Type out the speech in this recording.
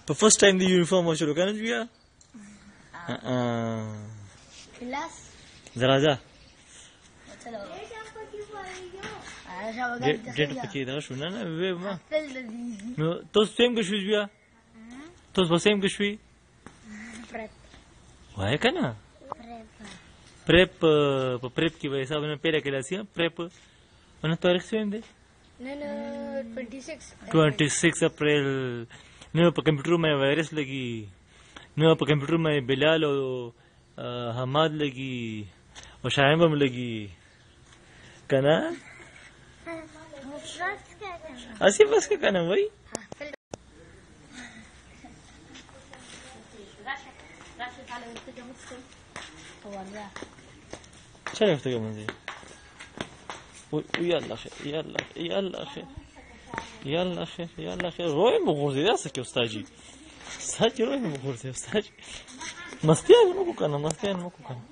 په فرست ټایم د یونیفارم شروع کنه بیا کلاس زراجه ډېر پکې دا شو نه وې ما نو تاسو څنګه کې شوې بیا تاسو څنګه کې شوې وای کنه پریپ په پریپ کې وای حساب نه پیره کلاسي پریپ ونه تاریخ څه دی نه 26 اپریل نو په کمپیوټر مې وایرس لګي نو په کمپیوټر مې بلال او حماد لګي او شایم هم لګي کنه اسی بس که کنه وای چرا افتگاه منزی يلا خير يلا خير يلا خير يلا خير روي مغورزي داسك يا استاجي استاجي روي مغورزي يا استاجي مستيان مكو كان